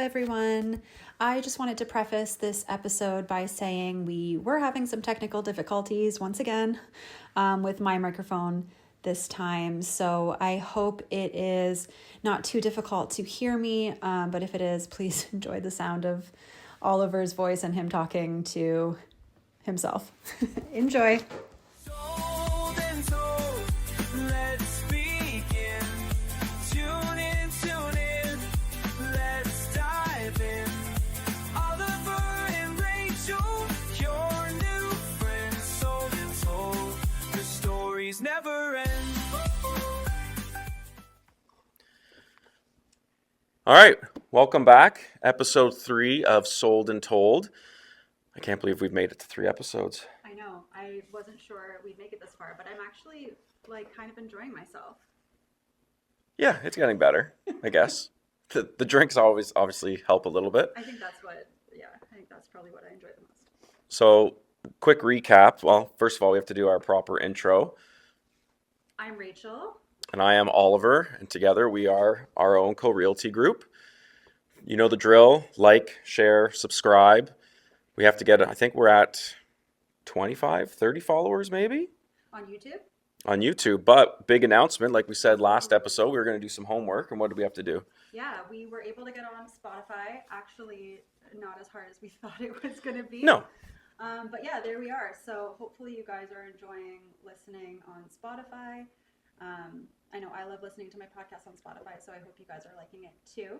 everyone. I just wanted to preface this episode by saying we were having some technical difficulties once again with my microphone this time. So I hope it is not too difficult to hear me, but if it is, please enjoy the sound of Oliver's voice and him talking to himself. Enjoy. Never end. All right, welcome back. Episode 3 of Sold and Told. I can't believe we've made it to 3 episodes. I know. I wasn't sure we'd make it this far, but I'm actually kind of enjoying myself. Yeah, it's getting better, I guess. The drinks always obviously help a little bit. I think that's probably what I enjoy the most. So, quick recap. Well, first of all, we have to do our proper intro. I'm Rachel. And I am Oliver, and together we are our own co-realty group. You know the drill. Like, share, subscribe. We have to get, I think we're at 25, 30 followers maybe? On YouTube? On YouTube, but big announcement. Like we said last episode, we were going to do some homework, and what did we have to do? Yeah, we were able to get on Spotify. Actually, not as hard as we thought it was going to be. No. But yeah, there we are. So hopefully you guys are enjoying listening on Spotify. I know I love listening to my podcast on Spotify, so I hope you guys are liking it too.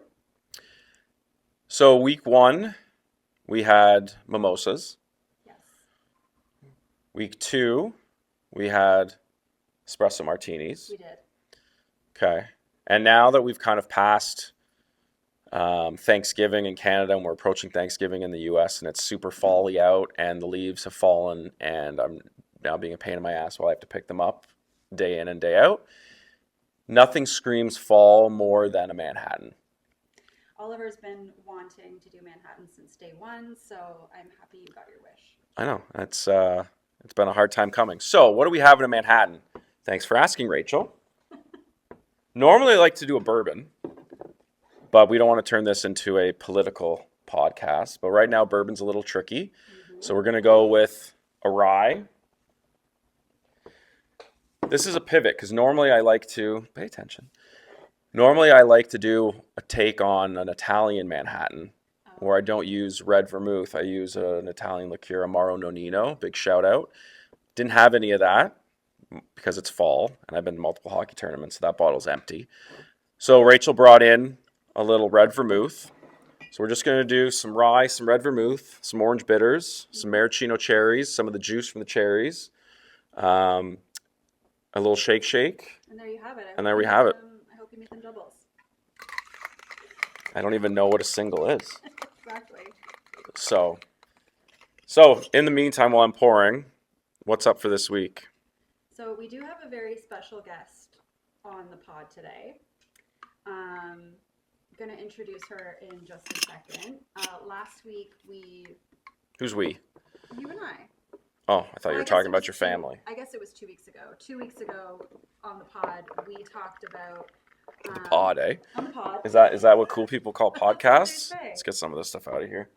So week 1, we had mimosas. Yes. Week 2, we had espresso martinis. We did. Okay. And now that we've kind of passed Thanksgiving in Canada and we're approaching Thanksgiving in the US and it's super fall-y out and the leaves have fallen and I'm now being a pain in my ass while I have to pick them up day in and day out. Nothing screams fall more than a Manhattan. Oliver's been wanting to do Manhattan since day one, so I'm happy you got your wish. I know. It's been a hard time coming. So what do we have in a Manhattan? Thanks for asking, Rachel. Normally I like to do a bourbon, but we don't want to turn this into a political podcast. But right now bourbon's a little tricky. Mm-hmm. So we're going to go with a rye. This is a pivot because normally I like to, pay attention. Normally I like to do a take on an Italian Manhattan where I don't use red vermouth. I use an Italian liqueur, Amaro Nonino, big shout out. Didn't have any of that because it's fall and I've been to multiple hockey tournaments, so that bottle's empty. So Rachel brought in a little red vermouth. So we're just going to do some rye, some red vermouth, some orange bitters, some maraschino cherries, some of the juice from the cherries, a little shake. And there you have it. And there we have it. I hope you make them doubles. I don't even know what a single is. Exactly. So in the meantime, while I'm pouring, what's up for this week? So we do have a very special guest on the pod today. I'm going to introduce her in just a second. Last week Who's we? You and I. Oh, I thought you were talking about your family. I guess it was 2 weeks ago. 2 weeks ago on the pod, we talked about... The pod, eh? On the pod. Is that what cool people call podcasts? Let's get some of this stuff out of here.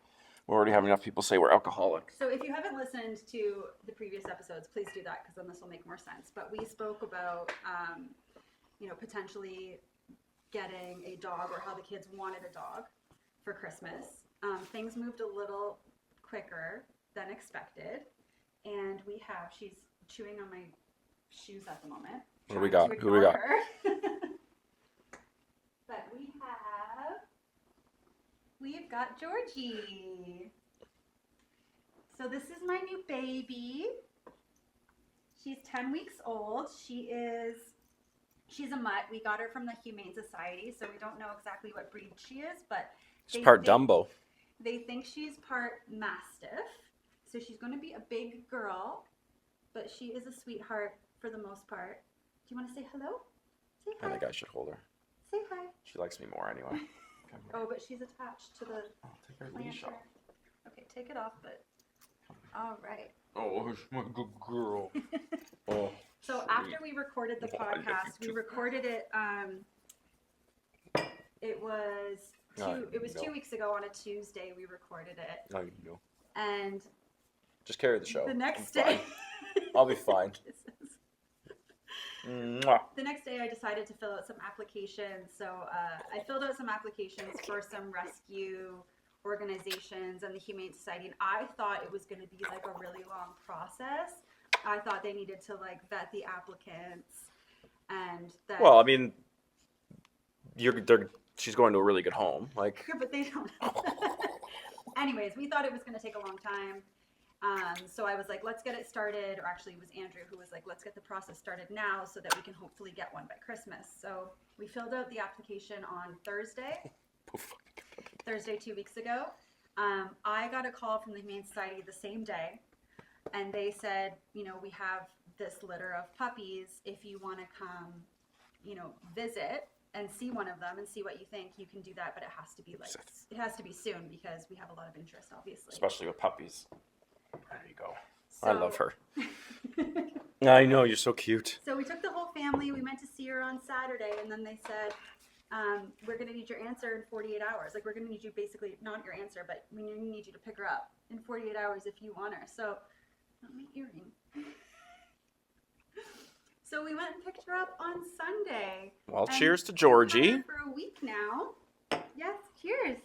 We already have enough people say we're alcoholic. So if you haven't listened to the previous episodes, please do that because then this will make more sense. But we spoke about, potentially getting a dog or how the kids wanted a dog for Christmas. Things moved a little quicker than expected. And she's chewing on my shoes at the moment. What do we got? Who we got? But we've got Georgie. So this is my new baby. She's 10 weeks old. She's a mutt. We got her from the Humane Society, so we don't know exactly what breed she is, but she's part Dumbo. They think she's part Mastiff. So she's going to be a big girl, but she is a sweetheart for the most part. Do you want to say hello? Say hi. I think I should hold her. Say hi. She likes me more anyway. Oh, but she's attached to the... take her leash off. Okay, take it off, but... All right. Oh, she's my good girl. Oh. So after we recorded the podcast, we recorded it, it was It was No. 2 weeks ago on a Tuesday we recorded it. I know. And Just carry the show. the next I'm fine. day... I'll be fine. Kisses. Mwah. The next day I decided to fill out some applications. So I filled out some applications for some rescue organizations and the Humane Society. And I thought it was going to be like a really long process. I thought they needed to like vet the applicants and that... Well, I mean, she's going to a really good home. Like, Yeah, but they don't. Anyways, we thought it was going to take a long time. So I was like, let's get it started. Or actually, it was Andrew who was like, let's get the process started now so that we can hopefully get one by Christmas. So we filled out the application on Thursday 2 weeks ago. I got a call from the Humane Society the same day. And they said, you know, we have this litter of puppies. If you want to come, you know, visit and see one of them and see what you think, you can do that. But it has to be like, it has to be soon because we have a lot of interest, obviously. especially with puppies. There you go. So, I love her. I know, you're so cute. So we took the whole family. We went to see her on Saturday, and then they said, we're going to need your answer in 48 hours. Like, we're going to need you basically, not your answer, but we need you to pick her up in 48 hours if you want her. So, not my earring. So we went and picked her up on Sunday. Well, And cheers to we've had Georgie. her for a week now. Yes, cheers.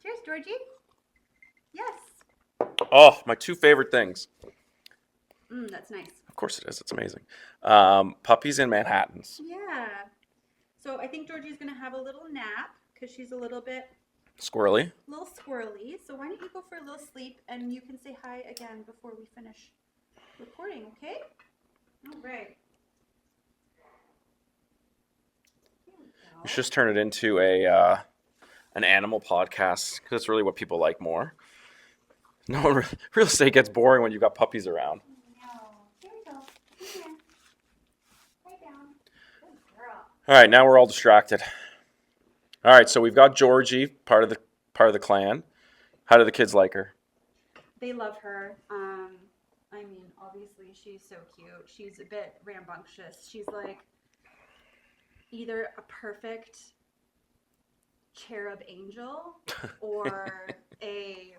Cheers, Georgie. Yes. Oh, my two favorite things. That's nice. Of course it is. It's amazing. Puppies and Manhattans. Yeah. So I think Georgie's going to have a little nap because she's a little Squirrely. squirrely. So why don't you go for a little sleep and you can say hi again before we finish recording, okay? All right. Here we go. You should just turn it into an animal podcast because it's really what people like more. No, real estate gets boring when you've got puppies around. No. Here we go. Come here. Lay down. Good girl. All right, now we're all distracted. All right, so we've got Georgie, part of the clan. How do the kids like her? They love her. I mean, obviously she's so cute. She's a bit rambunctious. She's like either a perfect cherub angel or a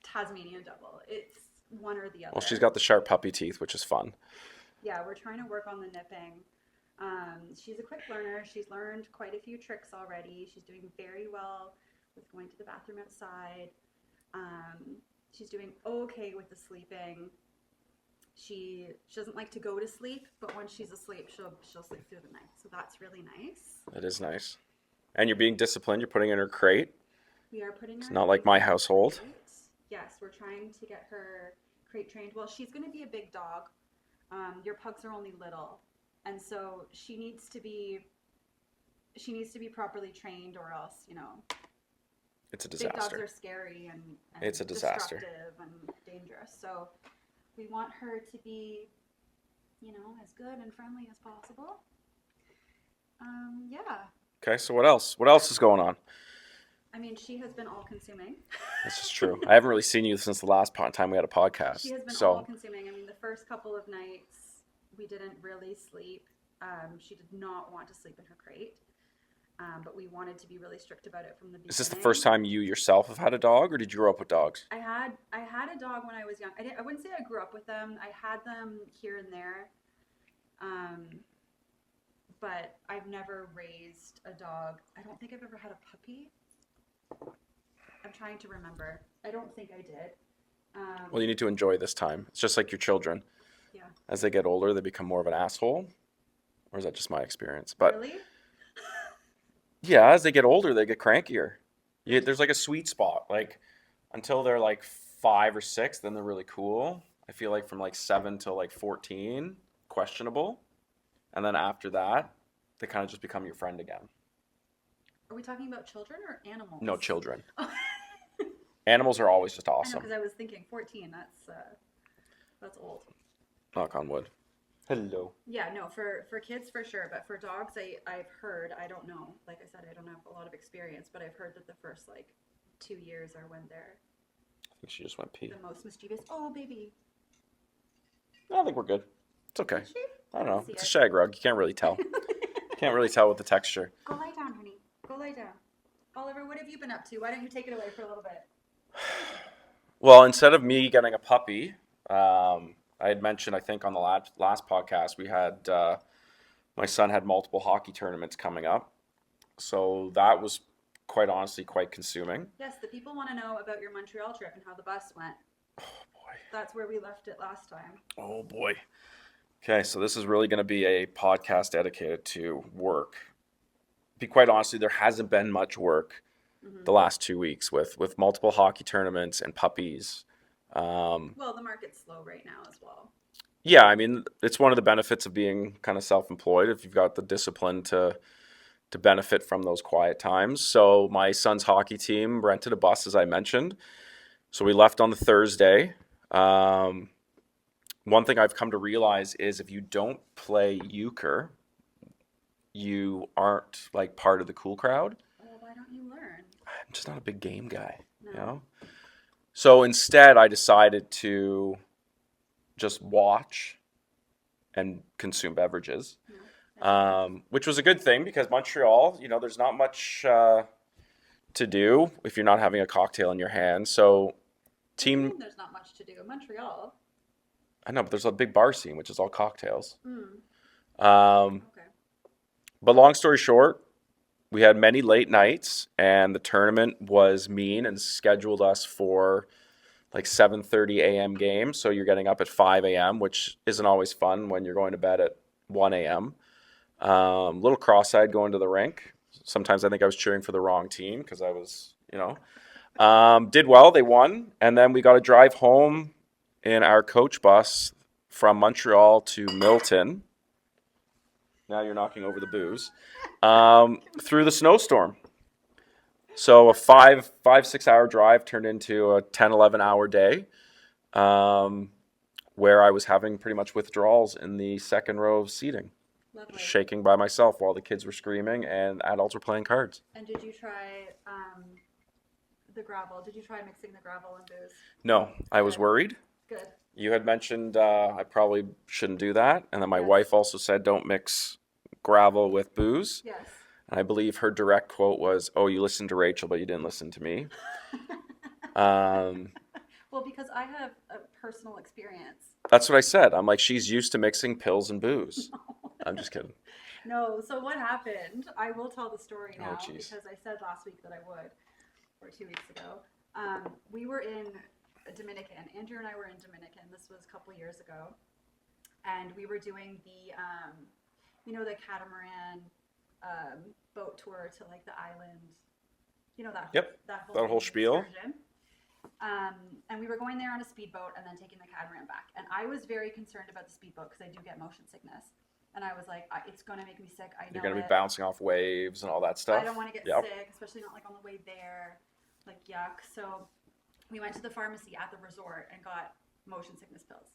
Tasmanian devil. It's one or the other. Well, she's got the sharp puppy teeth, which is fun. Yeah, we're trying to work on the nipping. She's a quick learner. She's learned quite a few tricks already. She's doing very well with going to the bathroom outside. She's doing okay with the sleeping. She doesn't like to go to sleep, but when she's asleep, she'll sleep through the night. So that's really nice. That is nice. And you're being disciplined. You're putting her in her crate. We are putting her. It's not like my household. Crate. Yes, we're trying to get her crate trained. Well, she's going to be a big dog. Your pugs are only little, and so she needs to be properly trained, or else, you know, It's a big dogs disaster. are scary and It's a disaster. destructive and dangerous. So we want her to be, you know, as good and friendly as possible. Yeah. Okay, so what else? What else is going on? I mean, she has been all-consuming. This is true. I haven't really seen you since the last time we had a podcast. She has been so all-consuming. I mean, the first couple of nights, we didn't really sleep. She did not want to sleep in her crate, but we wanted to be really strict about it from the beginning. is this the first time you yourself have had a dog, or did you grow up with dogs? I had a dog when I was young. I wouldn't say I grew up with them. I had them here and there, but I've never raised a dog. I don't think I've ever had a puppy. I'm trying to remember. I don't think I did. Well, you need to enjoy this time. It's just like your children. Yeah. As they get older, they become more of an asshole. Or is that just my experience? But Really? yeah, as they get older, they get crankier. There's like a sweet spot. Like until they're like 5 or 6, then they're really cool. I feel like from like 7 to like 14, questionable. And then after that, they kind of just become your friend again. Are we talking about children or animals? No, children. Animals are always just I know, awesome. because I was thinking 14. That's old. Knock on wood. Hello. Yeah, no, for kids for sure, but for dogs, I've heard, I don't know, like I said, I don't have a lot of experience, but I've heard that the first like 2 years are when they're I think she just went pee. the most mischievous. Oh, baby. I think we're good. It's okay. Is she? I don't know. see It's a it. shag rug. You can't really tell. Can't really tell with the texture. Go lie down, honey. Go lie down. Oliver, what have you been up to? Why don't you take it away for a little bit? Well, instead of me getting a puppy, I had mentioned, I think, on the last podcast, we had my son had multiple hockey tournaments coming up. So that was quite honestly quite consuming. Yes, the people want to know about your Montreal trip and how the bus went. Oh boy. That's where we left it last time. Oh boy. Okay, so this is really going to be a podcast dedicated to work. Be quite honestly, there hasn't been much work Mm-hmm. the last 2 weeks with multiple hockey tournaments and puppies. Well, the market's slow right now as well. Yeah, I mean, it's one of the benefits of being kind of self-employed if you've got the discipline to benefit from those quiet times. So my son's hockey team rented a bus, as I mentioned. So we left on the Thursday. One thing I've come to realize is if you don't play euchre, you aren't like part of the cool crowd. Well, why don't you learn? I'm just not a big game guy, No. you know? So instead, I decided to just watch and consume beverages, which was a good thing because Montreal, there's not much to do if you're not having a cocktail in your hand. So, There's not much to do in Montreal. I know, but there's a big bar scene, which is all cocktails. Okay. But long story short, we had many late nights, and the tournament was mean and scheduled us for like 7:30 a.m. game. So you're getting up at 5 a.m., which isn't always fun when you're going to bed at 1 a.m. Little cross-eyed going to the rink. Sometimes I think I was cheering for the wrong team because I was, did well. They won, and then we got to drive home in our coach bus from Montreal to Milton. Now you're knocking over the booze. Through the snowstorm. So a 6 hour drive turned into a 10, 11 hour day, where I was having pretty much withdrawals in the second row of seating. Lovely. Shaking by myself while the kids were screaming and adults were playing cards. And did you try the gravel? Did you try mixing the gravel and booze? No, I was worried. Good. You had mentioned I probably shouldn't do that. And then my Yes. wife also said don't mix gravel with booze. Yes. And I believe her direct quote was, "Oh, you listened to Rachel, but you didn't listen to me." Well, because I have a personal experience. That's what I said. I'm like, she's used to mixing pills and booze. No. I'm just kidding. No, so what happened? I will tell the story now geez. because I said last week that I would, or 2 weeks ago. We were in Dominican. Andrew and I were in Dominican. This was a couple years ago. And we were doing the the catamaran boat tour to like the island. That whole spiel. Excursion. And we were going there on a speedboat and then taking the catamaran back. And I was very concerned about the speedboat because I do get motion sickness. And I was like, it's going to make me sick. I know You're going to be bouncing off waves and all that stuff. I don't want to get sick, especially not like on the way there. Like, yuck. So we went to the pharmacy at the resort and got motion sickness pills.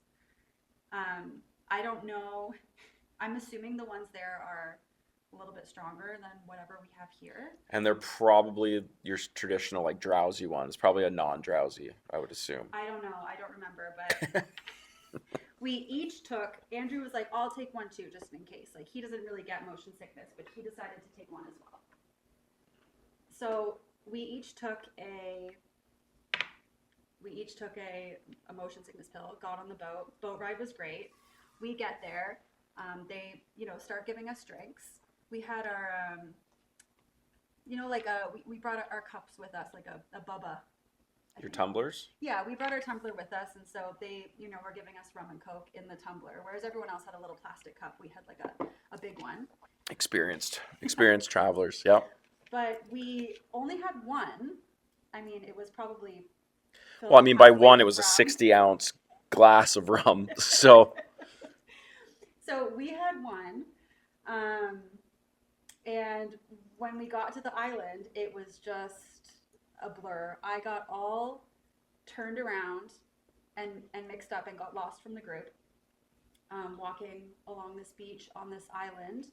I don't know. I'm assuming the ones there are a little bit stronger than whatever we have here. And they're probably your traditional like drowsy ones. Probably a non-drowsy, I would assume. I don't know. I don't remember, but we each took. Andrew was like, "I'll take one too, just in case." Like he doesn't really get motion sickness, but he decided to take one as well. So we each took a motion sickness pill. Got on the boat. Boat ride was great. We get there. They start giving us drinks. We had our we brought our cups with us, like a bubba. Your tumblers? Yeah, we brought our tumbler with us, and so they, were giving us rum and Coke in the tumbler, whereas everyone else had a little plastic cup. We had like a big one. Experienced travelers, yeah. But we only had one. I mean, it was probably. Well, I mean, by one, it was a 60-ounce glass of rum, so. So we had one, and when we got to the island, it was just a blur. I got all turned around and mixed up and got lost from the group. Walking along this beach on this island,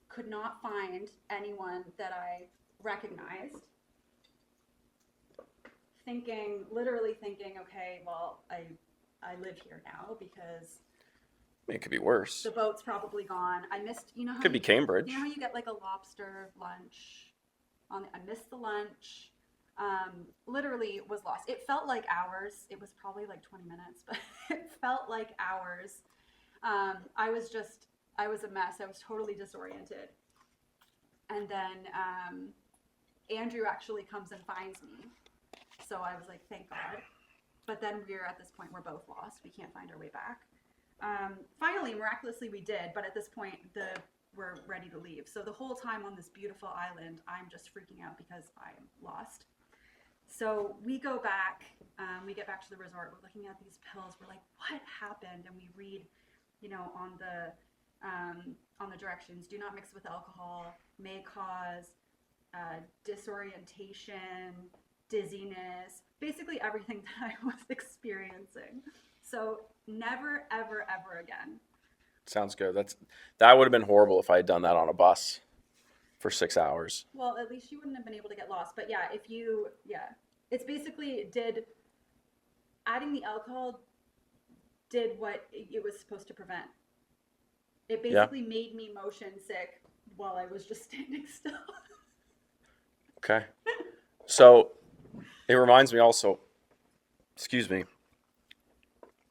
could not find anyone that I recognized. Literally thinking, okay, well, I live here now because It could be worse. the boat's probably gone. I missed, how Could be Cambridge. you know how you get like a lobster lunch I missed the lunch. Literally was lost. It felt like hours. It was probably like 20 minutes, but it felt like hours. I was a mess. I was totally disoriented. And then Andrew actually comes and finds me. So I was like, thank God. But then we're at this point, we're both lost. We can't find our way back. Finally, miraculously, we did. But at this point, we're ready to leave. So the whole time on this beautiful island, I'm just freaking out because I'm lost. So we go back. We get back to the resort. We're looking at these pills. We're like, what happened? And we read, on the directions, do not mix with alcohol, may cause disorientation, dizziness, basically everything that I was experiencing. So never, ever, ever again. Sounds good. That would have been horrible if I had done that on a bus for 6 hours. Well, at least you wouldn't have been able to get lost. But yeah, it's basically adding the alcohol did what it was supposed to prevent. It basically made me motion sick while I was just standing still. Okay. So it reminds me also, excuse me.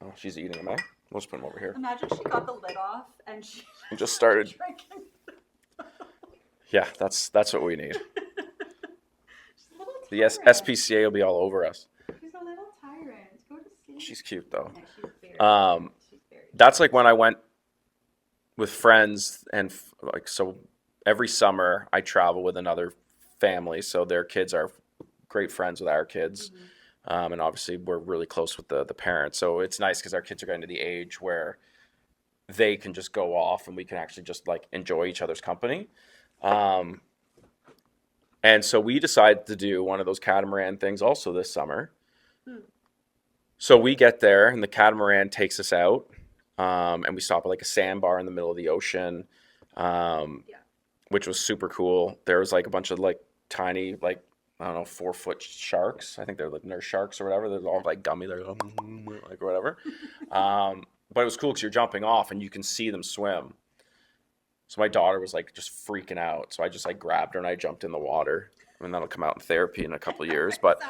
Oh, she's eating them, eh? We'll just put them over here. Imagine she got the lid off and she just started drinking. Yeah, that's what we need. She's a little The tyrant. SPCA will be all over us. She's a little tyrant. Go to sleep. She's cute though. Yeah, she's very cute. That's like when I went with friends and so every summer I travel with another family, so their kids are great friends with our kids. Mm-hmm. And obviously we're really close with the parents, so it's nice because our kids are getting to the age where they can just go off and we can actually just like enjoy each other's company. And so we decided to do one of those catamaran things also this summer. So we get there and the catamaran takes us out, and we stop at like a sandbar in the middle of the ocean, which was super cool. There was like a bunch of like tiny, like, I don't know, 4-foot sharks. I think they're like nurse sharks or whatever. They're all like gummy. They're like whatever. But it was cool because you're jumping off and you can see them swim. So my daughter was like just freaking out. So I just like grabbed her and I jumped in the water. I mean, that'll come out in therapy in a couple of years. But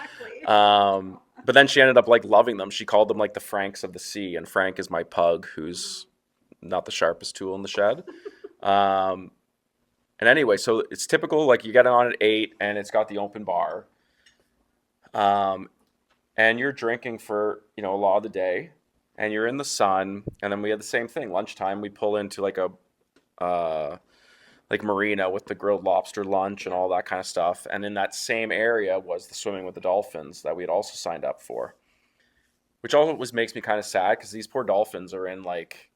but then she ended up like loving them. She called them like the Franks of the sea. And Frank is my pug, who's not the sharpest tool in the shed. And anyway, so it's typical, like you get on at 8 and it's got the open bar. And you're drinking for, a lot of the day and you're in the sun. And then we had the same thing. Lunchtime, we pull into like a marina with the grilled lobster lunch and all that kind of stuff. And in that same area was the swimming with the dolphins that we had also signed up for, which always makes me kind of sad because these poor dolphins are in like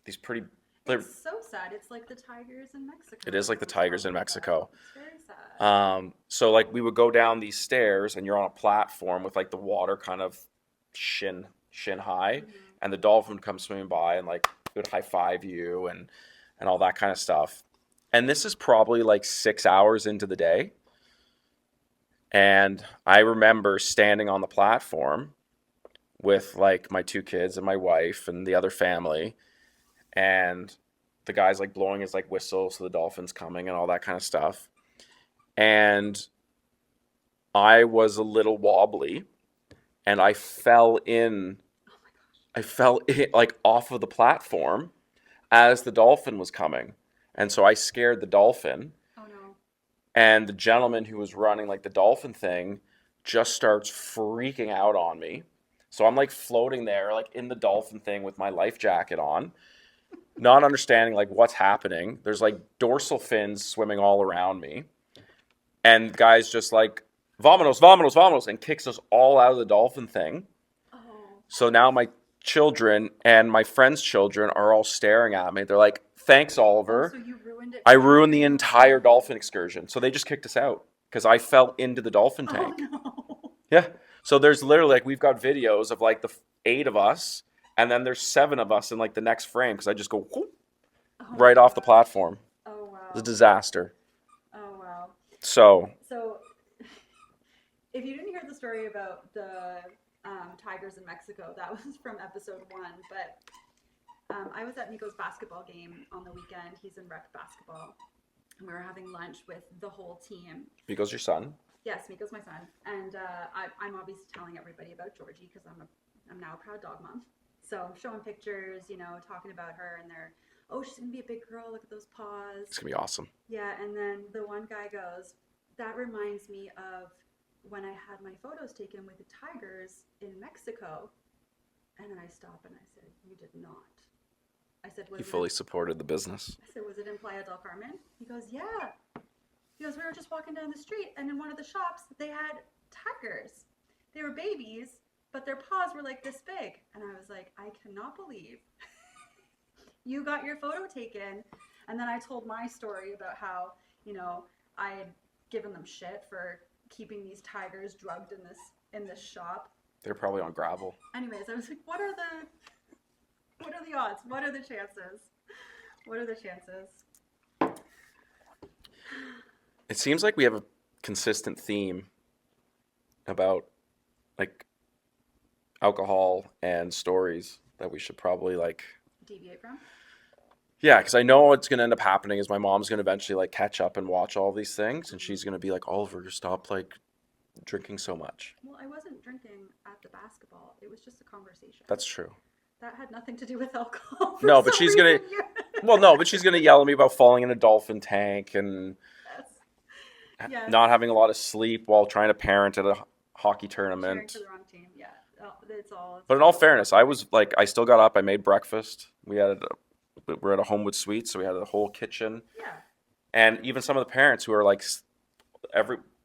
these pretty... It's so sad. It's like the tigers in Mexico. It is like the tigers in Mexico. It's very sad. So like we would go down these stairs and you're on a platform with like the water kind of shin high, and the dolphin would come swimming by and like it would high five you and all that kind of stuff. And this is probably like 6 hours into the day. And I remember standing on the platform with like my 2 kids and my wife and the other family, and the guy's like blowing his like whistle so the dolphin's coming and all that kind of stuff. And I was a little wobbly and I fell in. Oh my gosh. I fell in, like off of the platform as the dolphin was coming. And so I scared the dolphin. Oh no. And the gentleman who was running like the dolphin thing just starts freaking out on me. So I'm like floating there like in the dolphin thing with my life jacket on, not understanding like what's happening. There's like dorsal fins swimming all around me. And the guy's just like, "Vámonos, vámonos, vámonos," and kicks us all out of the dolphin thing. Oh. So now my children and my friends' children are all staring at me. They're like, "Thanks, Oliver." So you ruined it. I ruined the entire dolphin excursion. So they just kicked us out because I fell into the dolphin tank. Oh no. Yeah. So there's literally like, we've got videos of like the 8 of us, and then there's 7 of us in like the next frame because I just go whoop, right off the platform. Oh wow. It's a disaster. Oh wow. So if you didn't hear the story about the tigers in Mexico, that was from episode 1. But I was at Nico's basketball game on the weekend. He's in rec basketball, and we were having lunch with the whole team. Miko's your son. Yes, Miko's my son, and I'm obviously telling everybody about Georgie because I'm now a proud dog mom. So I'm showing pictures, talking about her, and they're, oh, she's gonna be a big girl. Look at those paws. It's gonna be awesome. Yeah, and then the one guy goes, that reminds me of when I had my photos taken with the tigers in Mexico. And then I stopped and I said, you did not. I said, He fully supported the business. I said, was it in Playa del Carmen? He goes, yeah. He goes, we were just walking down the street, and in one of the shops, they had tigers. They were babies, but their paws were like this big. And I was like, I cannot believe you got your photo taken. And then I told my story about how, I had given them shit for keeping these tigers drugged in this shop. They're probably on gravel. Anyways, I was like, what are the odds? What are the chances? What are the chances? It seems like we have a consistent theme about like alcohol and stories that we should probably like Deviate from? Yeah, because I know what's going to end up happening is my mom's going to eventually like catch up and watch all these things, and she's going to be like, Oliver, stop like drinking so much. Well, I wasn't drinking at the basketball. It was just a conversation. That's true. That had nothing to do with alcohol. No, but she's going to, well, no, but she's going to yell at me about falling in a dolphin tank and yes. not having a lot of sleep while trying to parent at a hockey tournament. Cheering for the wrong team, yeah. It's all. But in all fairness, I was like, I still got up. I made breakfast. We're at a Homewood Suite, so we had a whole kitchen. Yeah. And even some of the parents who are like,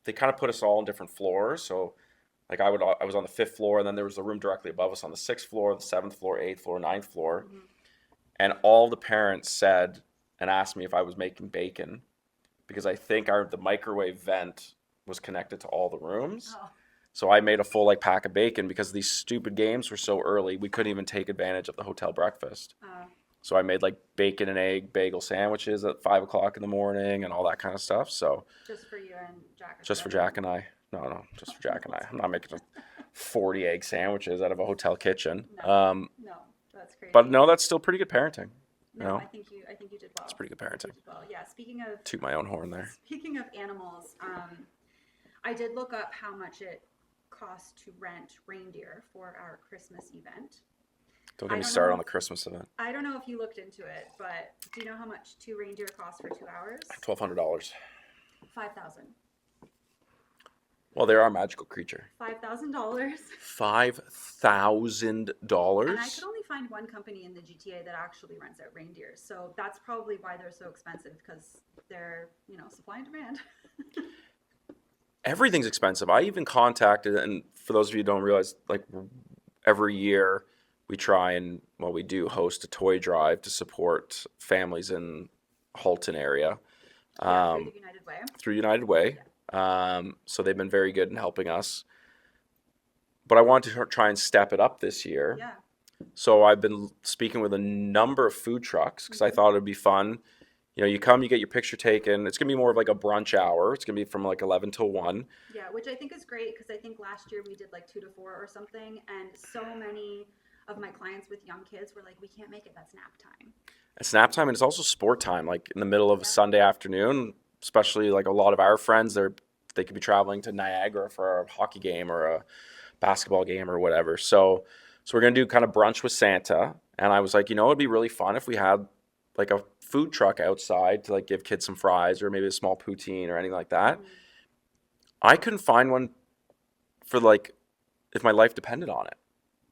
they kind of put us all on different floors. So, like I was on the 5th floor, and then there was a room directly above us on the 6th floor, the 7th floor, 8th floor, 9th floor. Mm-hmm. And all the parents said and asked me if I was making bacon, because I think the microwave vent was connected to all the rooms. Oh. So I made a full like pack of bacon because these stupid games were so early, we couldn't even take advantage of the hotel breakfast. So I made like bacon and egg bagel sandwiches at 5 o'clock in the morning and all that kind of stuff. So just for you and Jack. Just for Jack and I. No, just for Jack and I. I'm not making 40 egg sandwiches out of a hotel kitchen. No, that's crazy. But no, that's still pretty good parenting. No, I think you did well. It's pretty good parenting. Well, yeah. Speaking of toot my own horn there. Speaking of animals, I did look up how much it costs to rent reindeer for our Christmas event. Don't get me started on the Christmas event. I don't know if you looked into it, but do you know how much 2 reindeer cost for 2 hours? $1,200. $5,000. Well, they're our magical creature. $5,000. $5,000. And I could only find one company in the GTA that actually rents out reindeers. So that's probably why they're so expensive, because they're, supply and demand. Everything's expensive. I even contacted, and for those of you who don't realize, like every year we try and, we do host a toy drive to support families in Halton area. Through the United Way. Through United Way. Yeah. So they've been very good in helping us. But I wanted to try and step it up this year. Yeah. So I've been speaking with a number of food trucks because I thought it would be fun. You come, you get your picture taken. It's going to be more of like a brunch hour. It's going to be from like 11 till 1. Yeah, which I think is great because I think last year we did like 2 to 4 or something. And so many of my clients with young kids were like, we can't make it. That's nap time. It's nap time, and it's also sport time, like in the middle of a Sunday afternoon, especially like a lot of our friends, they could be traveling to Niagara for a hockey game or a basketball game or whatever. So we're going to do kind of brunch with Santa. And I was like, it'd be really fun if we had like a food truck outside to like give kids some fries or maybe a small poutine or anything like that. Mm-hmm. I couldn't find one for like if my life depended on it.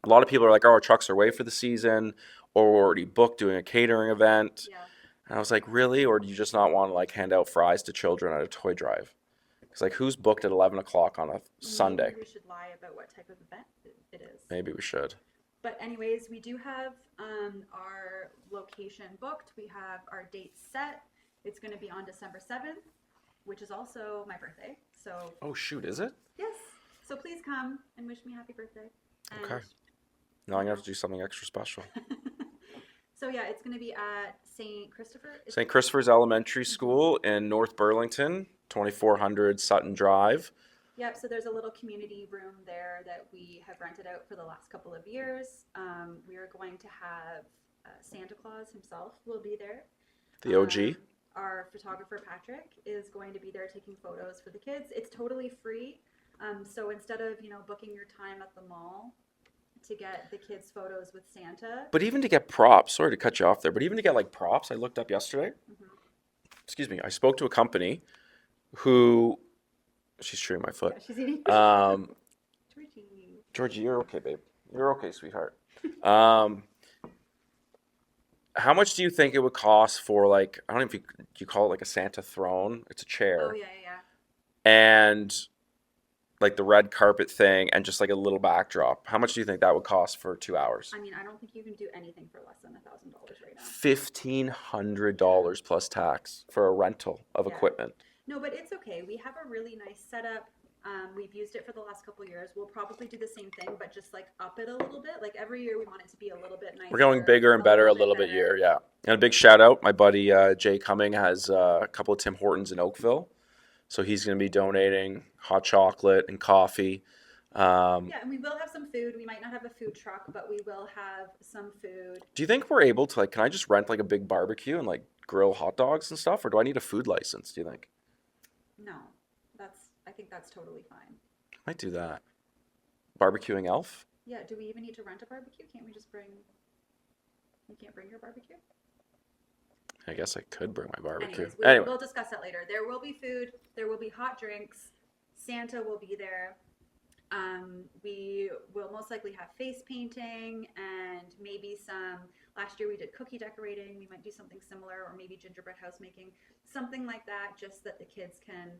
A lot of people are like, our trucks are away for the season, or we're already booked doing a catering event. Yeah. And I was like, really? Or do you just not want to like hand out fries to children at a toy drive? It's like, who's booked at 11 o'clock on a Sunday? Maybe we should lie about what type of event it is. Maybe we should. But anyways, we do have our location booked. We have our date set. It's going to be on December 7th, which is also my birthday. So. Oh, shoot, is it? Yes. So please come and wish me happy birthday. And okay. Now I'm going to have to do something extra special. So yeah, it's going to be at St. Christopher. St. Christopher's Elementary School in North Burlington, 2400 Sutton Drive. Yep, so there's a little community room there that we have rented out for the last couple of years. We are going to have Santa Claus himself will be there. The OG? our photographer Patrick is going to be there taking photos for the kids. It's totally free. So instead of, booking your time at the mall to get the kids' photos with Santa. But even to get props, sorry to cut you off there, but even to get like props, I looked up yesterday. Mhm. Excuse me. I spoke to a company who, she's chewing my foot. Yeah, she's eating. Um, Georgie. Georgie, you're okay, babe. You're okay, sweetheart. Um, how much do you think it would cost for like, I don't know if you call it like a Santa throne? It's a Oh chair. yeah, yeah. And like the red carpet thing and just like a little backdrop. How much do you think that would cost for 2 hours? I mean, I don't think you can do anything for less than $1,000 right now. $1,500 plus tax for a rental of Yeah. equipment. No, but it's okay. We have a really nice setup. We've used it for the last couple of years. We'll probably do the same thing, but just like up it a little bit. Like every year, we want it to be a little bit nicer. We're going bigger and better a little bit year, yeah. And a big shout out, my buddy Jay Cumming has a couple of Tim Hortons in Oakville. So he's going to be donating hot chocolate and coffee. Yeah, and we will have some food. We might not have a food truck, but we will have some food. Do you think we're able to, like, can I just rent like a big barbecue and like grill hot dogs and stuff? Or do I need a food license, do you think? No, I think that's totally fine. I might do that. Barbecuing elf? Yeah, do we even need to rent a barbecue? Can't we just you can't bring your barbecue? I guess I could bring my barbecue. Anyways, Anyway, we'll discuss that later. There will be food. There will be hot drinks. Santa will be there. We will most likely have face painting and maybe last year we did cookie decorating. We might do something similar, or maybe gingerbread house making, something like that, just that the kids can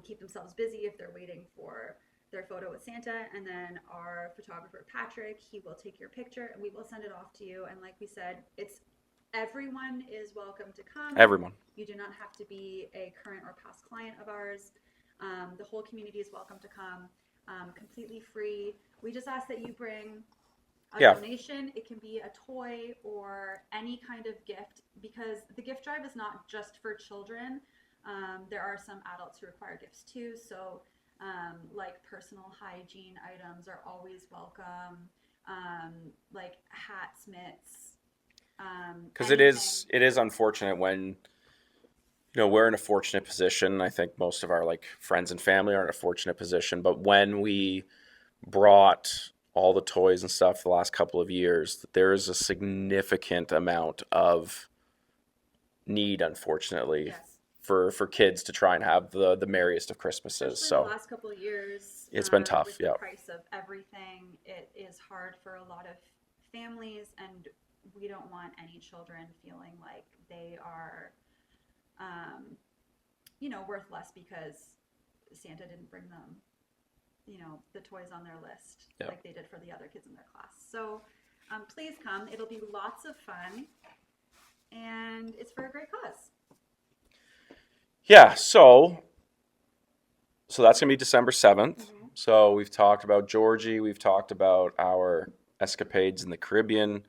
keep themselves busy if they're waiting for their photo with Santa. And then our photographer, Patrick, he will take your picture and we will send it off to you. And like we said, everyone is welcome to come. everyone. You do not have to be a current or past client of ours. The whole community is welcome to come. Completely free. We just ask that you bring a donation. It can be a toy or any kind of gift, because the gift drive is not just for children. There are some adults who require gifts too. So like personal hygiene items are always welcome. Like hats, mitts. Because it is unfortunate when we're in a fortunate position. I think most of our like friends and family are in a fortunate position, but when we brought all the toys and stuff the last couple of years, there is a significant amount of need, unfortunately, Yes. for kids to try and have the merriest of Christmases. Especially So the last couple of years, it's been tough. with Yeah. the price of everything, it is hard for a lot of families, and we don't want any children feeling like they are, worth less because Santa didn't bring them, the toys on their list like they did for the other kids in their class. So please come. It'll be lots of fun, and it's for a great cause. Yeah. So that's gonna be December 7th. Mm-hmm. So we've talked about Georgie. We've talked about our escapades in the Caribbean.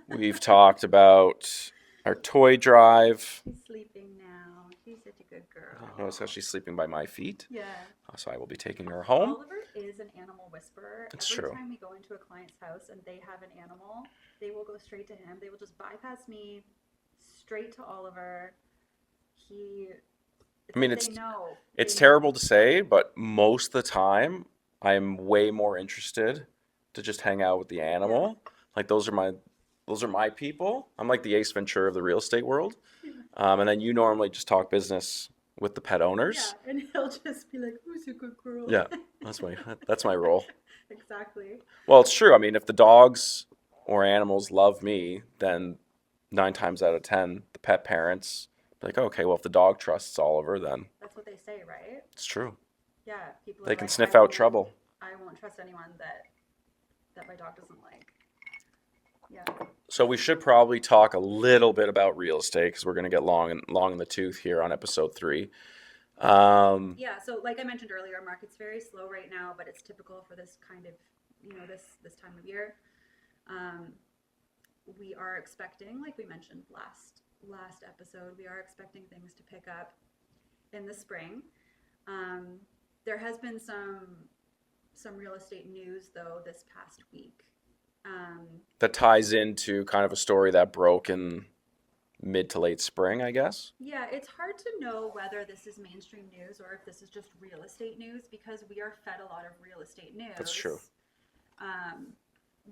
We've talked about our toy drive. She's sleeping now. She's such a good girl. Notice how she's sleeping by my feet. Yeah. So I will be taking her home. Oliver is an animal whisperer. It's Every true. time we go into a client's house and they have an animal, they will go straight to him. They will just bypass me, straight to Oliver. I mean, They know. it's terrible to say, but most of the time, I'm way more interested to just hang out with the animal. Like those are my people. I'm like the Ace Ventura of the real estate world. And then you normally just talk business with the pet owners. Yeah, and he'll just be like, "Who's a good girl?" Yeah, that's my role. Exactly. Well, it's true. I mean, if the dogs or animals love me, then 9 times out of 10, the pet parents be like, okay, well, if the dog trusts Oliver, then That's what they say, right? it's true. Yeah, people. They are can like, sniff out trouble. I won't trust anyone that my dog doesn't like. Yeah. So we should probably talk a little bit about real estate because we're going to get long in the tooth here on episode 3. Yeah, so like I mentioned earlier, market's very slow right now, but it's typical for this kind of, this time of year. We are expecting, like we mentioned last episode, we are expecting things to pick up in the spring. There has been some real estate news though this past week. That ties into kind of a story that broke in mid to late spring, I guess. Yeah, it's hard to know whether this is mainstream news or if this is just real estate news because we are fed a lot of real estate That's true. news. Um,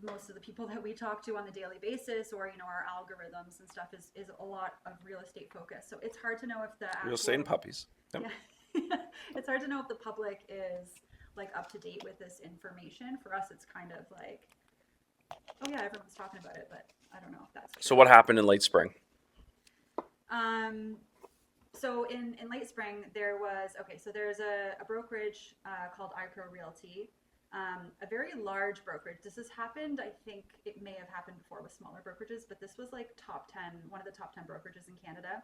Most of the people that we talk to on the daily basis or our algorithms and stuff is a lot of real estate focus. So it's hard to know if the Real estate and actual puppies. Yep. yeah it's hard to know if the public is like up to date with this information. For us it's kind of like, oh yeah, everyone's talking about it, but I don't know if that's So true. what happened in late spring? Um, so in late spring there was okay. So there's a brokerage called iPro Realty, a very large brokerage. This has happened. I think it may have happened before with smaller brokerages, but this was like one of the top 10 brokerages in Canada.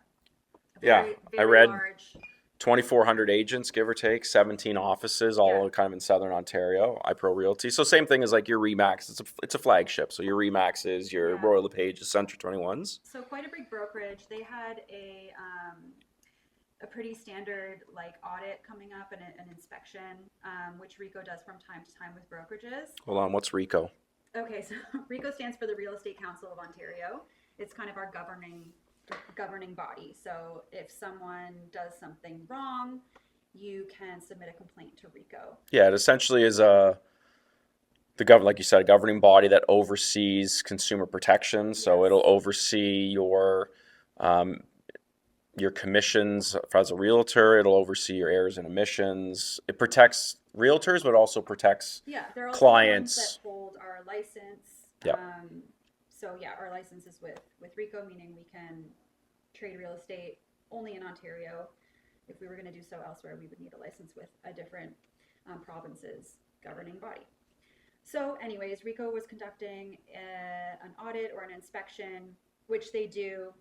A Yeah, very I very read large. 2,400 agents, give or take, 17 offices, Yeah, all kind of in Southern Ontario. iPro Realty. So same thing as like your Remax. It's a flagship. So your Remaxes, your yeah. Royal LePages, Century 21s. So quite a big brokerage. They had a pretty standard like audit coming up and an inspection, which Rico does from time to time with brokerages. Hold on, what's RICO? Okay, so RICO stands for the Real Estate Council of Ontario. It's kind of our governing body. So if someone does something wrong, you can submit a complaint to RICO. Yeah, it essentially is like you said, a governing body that oversees consumer protection. So Yes. it'll oversee um, your commissions as a realtor. It'll oversee your errors and omissions. It protects realtors, but also protects Yeah, they're also the ones that clients. hold our license. Yeah. So yeah, our license is with RICO, meaning we can trade real estate only in Ontario. If we were going to do so elsewhere, we would need a license with a different province's governing body. So, anyways, RICO was conducting an audit or an inspection, which they do,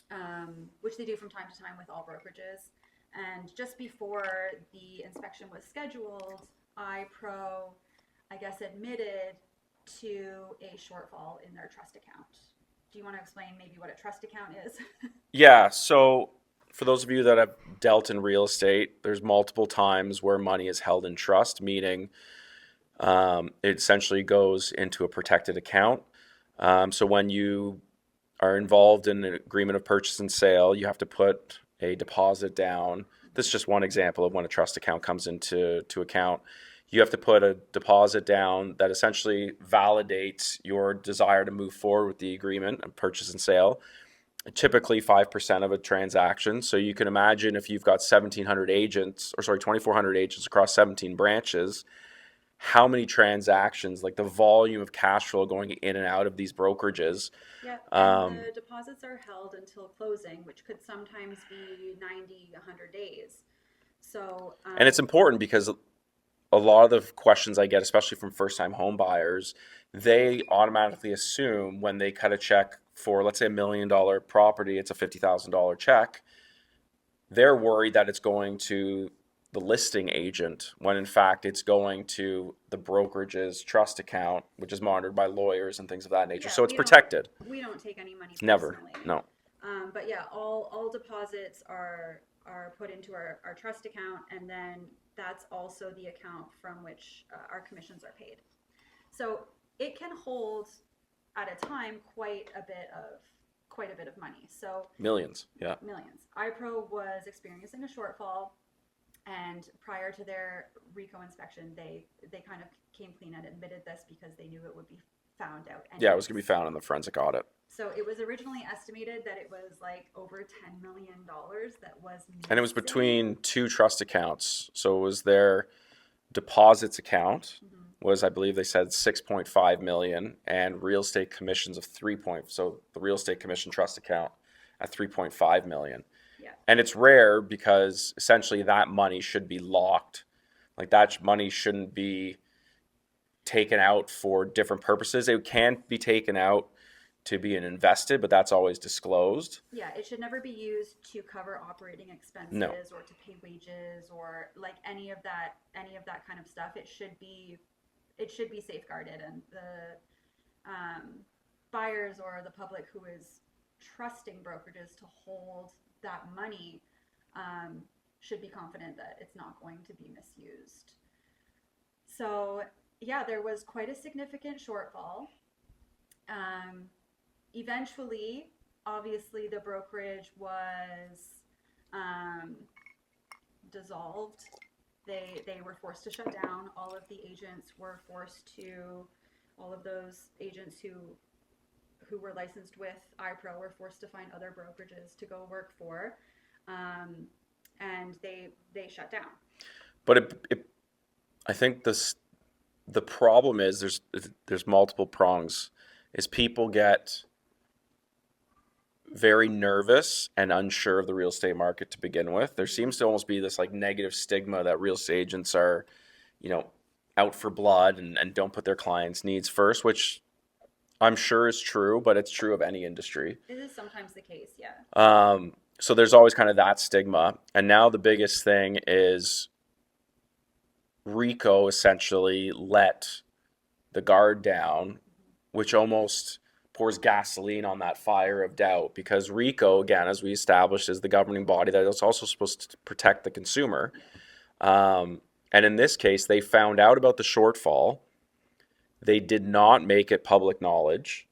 from time to time with all brokerages. And just before the inspection was scheduled, iPro, I guess, admitted to a shortfall in their trust account. Do you want to explain maybe what a trust account is? Yeah. So for those of you that have dealt in real estate, there's multiple times where money is held in trust, meaning it essentially goes into a protected account. So when you are involved in an agreement of purchase and sale, you have to put a deposit down. This is just one example of when a trust account comes into account. You have to put a deposit down that essentially validates your desire to move forward with the agreement of purchase and sale. Typically 5% of a transaction. So you can imagine if you've got 1,700 agents, or sorry, 2,400 agents across 17 branches, how many transactions, like the volume of cash flow going in and out of these brokerages. Yeah, and Um, the deposits are held until closing, which could sometimes be 90, 100 days. So, and it's important because a lot of the questions I get, especially from first time home buyers, they automatically assume when they cut a check for, let's say, $1 million property, it's a $50,000 check. They're worried that it's going to the listing agent when in fact it's going to the brokerage's trust account, which is monitored by lawyers and things of that nature. yeah, So it's protected. we don't take any money Never. personally. No. But yeah, all deposits are put into our trust account, and then that's also the account from which our commissions are paid. So it can hold at a time quite a bit of money. So Millions. Yeah. millions. iPro was experiencing a shortfall, and prior to their RICO inspection, they kind of came clean and admitted this because they knew it would be found out Yeah, it was going to be anyways. found in the forensic audit. So it was originally estimated that it was like over $10 million that was And it was missing. between two trust accounts. So it was their deposits account Hmm. was, I believe they said 6.5 million, and real estate commissions of 3 point, so the real estate commission trust account at 3.5 million. Yeah, And it's rare because essentially that money should be locked. Like that money shouldn't be taken out for different purposes. It can be taken out to be invested, but that's always disclosed. yeah. It should never be used to cover operating No. expenses or to pay wages or like any of that kind of stuff. It should be safeguarded, and the buyers or the public who is trusting brokerages to hold that money should be confident that it's not going to be misused. So, yeah, there was quite a significant shortfall. Eventually, obviously the brokerage was um, dissolved. They were forced to shut down. All of the agents were forced to, all of those agents who were licensed with iPro were forced to find other brokerages to go work for, um, and they shut down. But I think the problem is there's multiple prongs. Is people get very nervous and unsure of the real estate market to begin with. There seems to almost be this like negative stigma that real estate agents are, you know, out for blood and don't put their clients' needs first, which I'm sure is true, but it's true of any industry. It is sometimes the case, yeah. So there's always kind of that stigma. And now the biggest thing is RICO essentially let the guard down, which almost pours gasoline on that fire of doubt, because RICO, again, as we established, is the governing body that is also supposed to protect the consumer. And in this case, they found out about the shortfall. They did not make it public knowledge.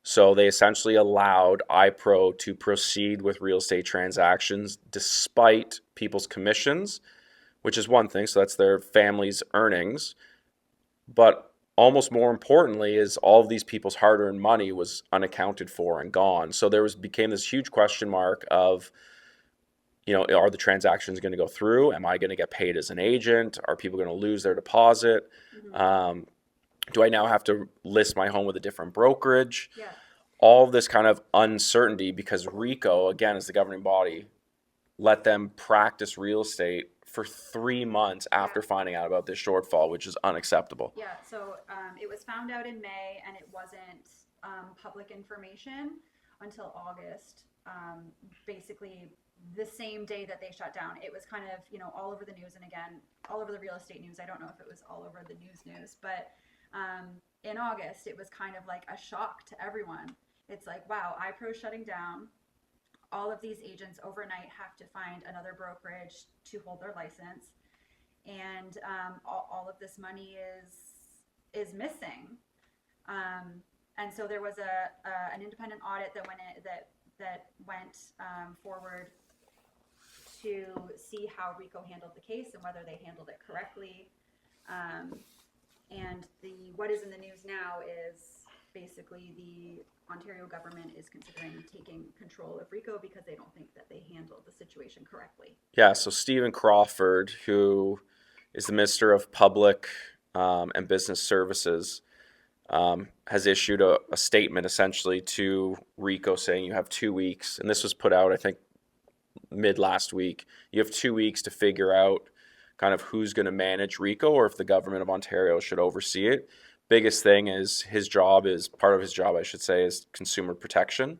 So they essentially allowed iPro to proceed with real estate transactions despite people's commissions, which is one thing. So that's their family's earnings. But almost more importantly is all of these people's hard-earned money was unaccounted for and gone. So there became this huge question mark of, are the transactions going to go through? Am I going to get paid as an agent? Are people going to lose their deposit? Mm-hmm. Do I now have to list my home with a different brokerage? Yeah. All of this kind of uncertainty, because RICO, again, is the governing body, let them practice real estate for 3 months after finding out about this shortfall, which is unacceptable. Yeah, so it was found out in May, and it wasn't public information until August. Basically, the same day that they shut down, it was kind of all over the news, and again, all over the real estate news. I don't know if it was all over the news, but in August, it was kind of like a shock to everyone. It's like, wow, iPro's shutting down. All of these agents overnight have to find another brokerage to hold their license, and all of this money is missing. And so there was an independent audit that went forward to see how RICO handled the case and whether they handled it correctly. And what is in the news now is basically the Ontario government is considering taking control of RICO because they don't think that they handled the situation correctly. Yeah, so Stephen Crawford, who is the Minister of Public and Business Services, has issued a statement essentially to RICO saying you have 2 weeks, and this was put out, I think, mid last week. You have 2 weeks to figure out kind of who's going to manage RICO, or if the government of Ontario should oversee it. Biggest thing is part of his job, I should say, is consumer protection.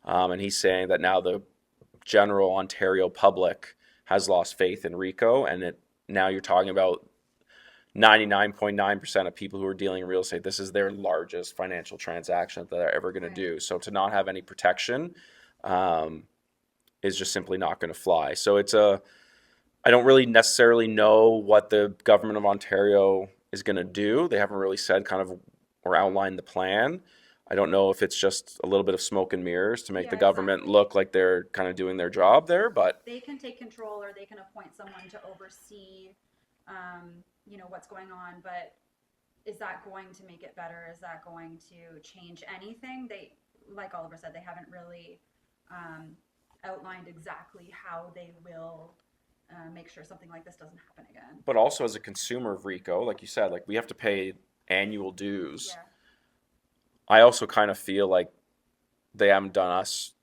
And he's saying that now the general Ontario public has lost faith in RICO, and now you're talking about 99.9% of people who are dealing in real estate, this is their largest financial transaction that they're ever going to do. So to not have any protection is just simply not going to fly. So I don't really necessarily know what the government of Ontario is going to do. They haven't really said kind of or outlined the plan. I don't know if it's just a little bit of smoke and mirrors to make the government look like they're kind of doing their job there, but they can take control or they can appoint someone to oversee what's going on, but is that going to make it better? Is that going to change anything? They, like Oliver said, they haven't really outlined exactly how they will make sure something like this doesn't happen again. But also as a consumer of RICO, like you said, like we have to pay annual dues. Yeah. I also kind of feel like they haven't done us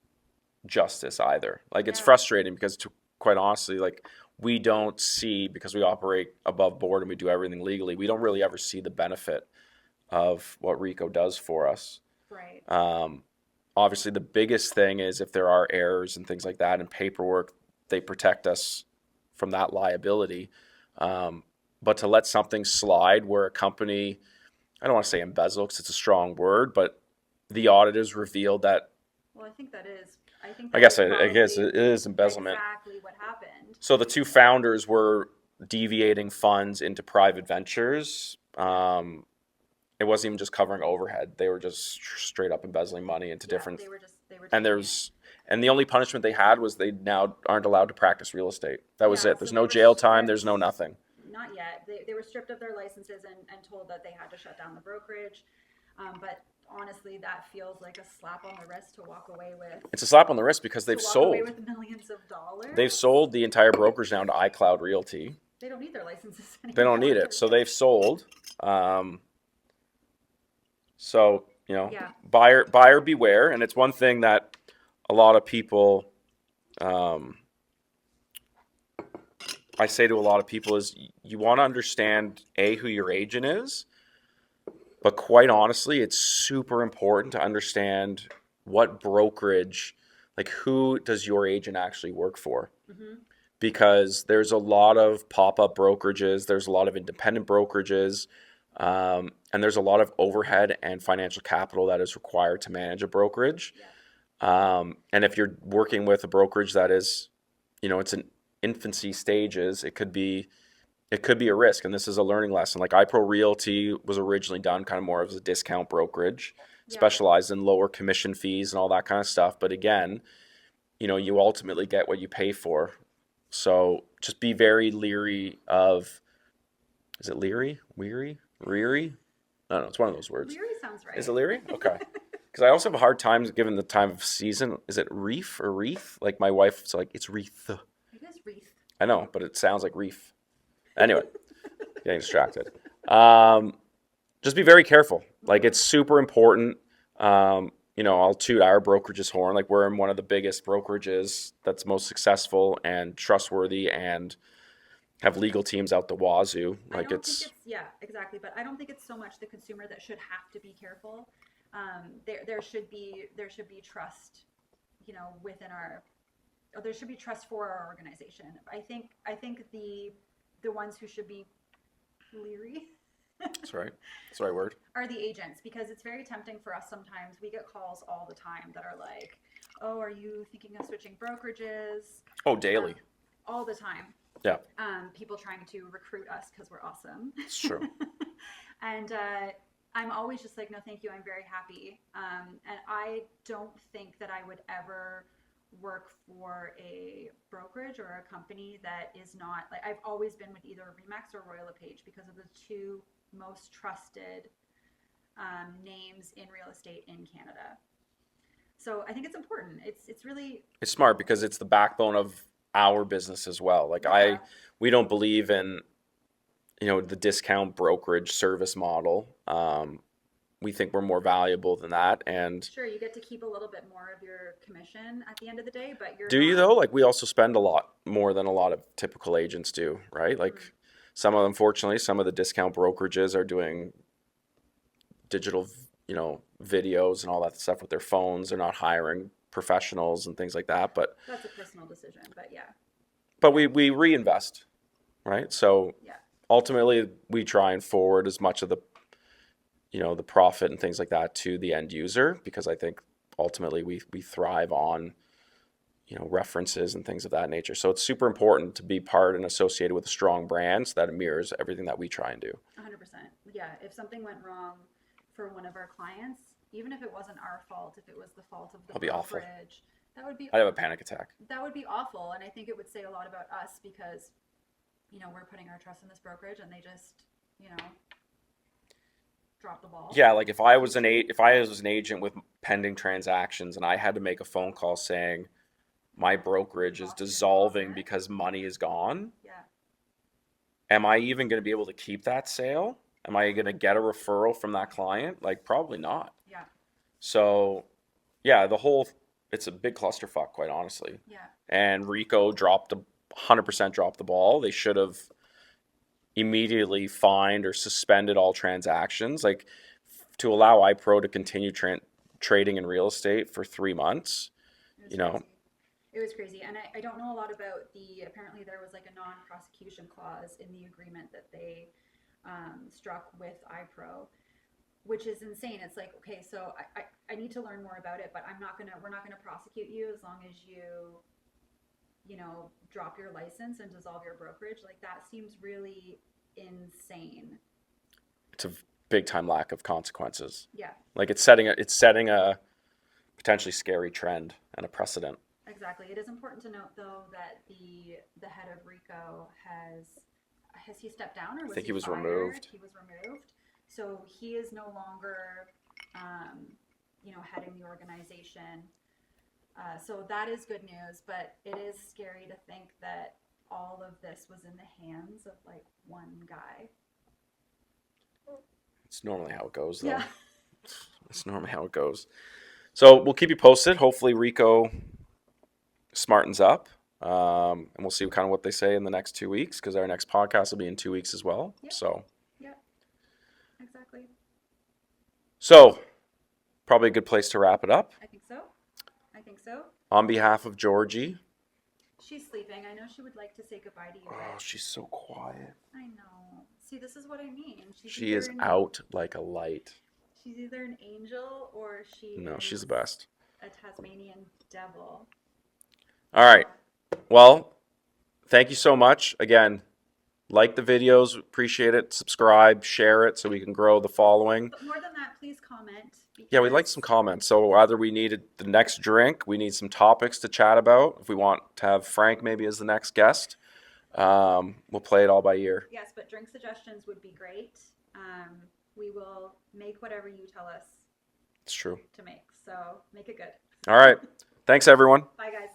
justice either. Like it's frustrating because, quite honestly, like we don't see, because we operate above board and we do everything legally, we don't really ever see the benefit of what RICO does for us. Right. Obviously, the biggest thing is if there are errors and things like that in paperwork, they protect us from that liability. But to let something slide where a company, I don't want to say embezzle because it's a strong word, but the auditors revealed that. Well, I think that is. I guess it is embezzlement. Exactly what happened. So the two founders were deviating funds into private ventures. It wasn't even just covering overhead; they were just straight up embezzling money into different. They And the only punishment they had was they now aren't allowed to practice real estate. That was it. There's no jail time. There's no nothing. Not yet. They were stripped of their licenses and told that they had to shut down the brokerage. But honestly, that feels like a slap on the wrist to walk away with. It's a slap on the wrist because they've sold away with millions of dollars. They've sold the entire brokerage down to iCloud Realty. They don't need their licenses anymore. They don't need it, so they've sold. So buyer beware, and it's one thing that a lot of people, I say to a lot of people is you want to understand who your agent is, but quite honestly, it's super important to understand what brokerage, like who does your agent actually work for? Mm-hmm. Because there's a lot of pop-up brokerages, there's a lot of independent brokerages, and there's a lot of overhead and financial capital that is required to manage a brokerage. Yeah. And if you're working with a brokerage that is, it's in infancy stages, it could be a risk. And this is a learning lesson. Like iPro Realty was originally done kind of more as a discount brokerage, specialized in lower commission fees and all that kind of stuff. But again, you ultimately get what you pay for. So just be very leery of, is it leery? Weary? Reary? I don't know. It's one of those words. Leery sounds right. Is it leery? Okay. Because I also have a hard time given the time of season. Is it reef or wreath? Like my wife's like, it's wreath. It is wreath. I know, but it sounds like reef. Anyway, getting distracted. Just be very careful. Like it's super important. I'll toot our brokerage's horn. Like we're in one of the biggest brokerages that's most successful and trustworthy and have legal teams out the wazoo. Like exactly. But I don't think it's so much the consumer that should have to be careful. There should be trust, within there should be trust for our organization. I think the ones who should be leery. That's right. That's the right word. Are the agents, because it's very tempting for us sometimes. We get calls all the time that are like, oh, are you thinking of switching brokerages? Oh, daily. All the time. Yeah. People trying to recruit us because we're awesome. It's true. And I'm always just like, no, thank you. I'm very happy. And I don't think that I would ever work for a brokerage or a company that is not like, I've always been with either Remax or Royal LePage because of the two most trusted names in real estate in Canada. So I think it's important. It's smart because it's the backbone of our business as well. Like we don't believe in, the discount brokerage service model. We think we're more valuable than that. And sure, you get to keep a little bit more of your commission at the end of the day, but you though? Like we also spend a lot more than a lot of typical agents do, right? Like some of the discount brokerages are doing digital, videos and all that stuff with their phones. They're not hiring professionals and things like that, but that's a personal decision, but yeah. But we reinvest, right? So ultimately we try and forward as much of the the profit and things like that to the end user, because I think ultimately we thrive on, references and things of that nature. So it's super important to be part and associated with a strong brand so that it mirrors everything that we try and do. 100%. Yeah. If something went wrong for one of our clients, even if it wasn't our fault, if it was the fault of the brokerage, that would be I'd have a panic attack. That would be awful. And I think it would say a lot about us because, we're putting our trust in this brokerage and they just, drop the ball. Yeah, like if I was an agent with pending transactions and I had to make a phone call saying my brokerage is dissolving because money is gone. Yeah. Am I even going to be able to keep that sale? Am I going to get a referral from that client? Like probably not. Yeah. So, it's a big clusterfuck, quite honestly. Yeah. And Rico 100% dropped the ball. They should have immediately fined or suspended all transactions, like to allow iPro to continue trading in real estate for 3 months. It was crazy. And I don't know a lot about apparently there was like a non-prosecution clause in the agreement that they struck with iPro, which is insane. It's like, okay, so I need to learn more about it, but we're not gonna prosecute you as long as you drop your license and dissolve your brokerage. Like that seems really insane. It's a big time lack of consequences. Yeah. Like it's setting a potentially scary trend and a precedent. Exactly. It is important to note, though, that the head of RICO has he stepped down or I was think he he was fired? removed. He was removed. So he is no longer, heading the organization. So that is good news, but it is scary to think that all of this was in the hands of like one guy. It's normally how it goes, though. Yeah. It's normally how it goes. So we'll keep you posted. Hopefully Rico smartens up. And we'll see kind of what they say in the next 2 weeks, because our next podcast will be in 2 weeks as well. Yep. So, Yep. Exactly. So probably a good place to wrap it up. I think so. I think so. On behalf of Georgie. She's sleeping. I know she would like to say goodbye to you. Oh, she's so quiet. I know. See, this is what I mean. She is out like a light. She's either an angel or she's the best. A Tasmanian devil. All right. Well, thank you so much. Again, like the videos, appreciate it. Subscribe, share it so we can grow the following. But more than that, please comment. Yeah, we'd like some comments. So either we needed the next drink, we need some topics to chat about. If we want to have Frank maybe as the next guest, we'll play it all by ear. Yes, but drink suggestions would be great. We will make whatever you tell us. It's true. To make. So make it good. All right. Thanks, everyone. Bye, guys.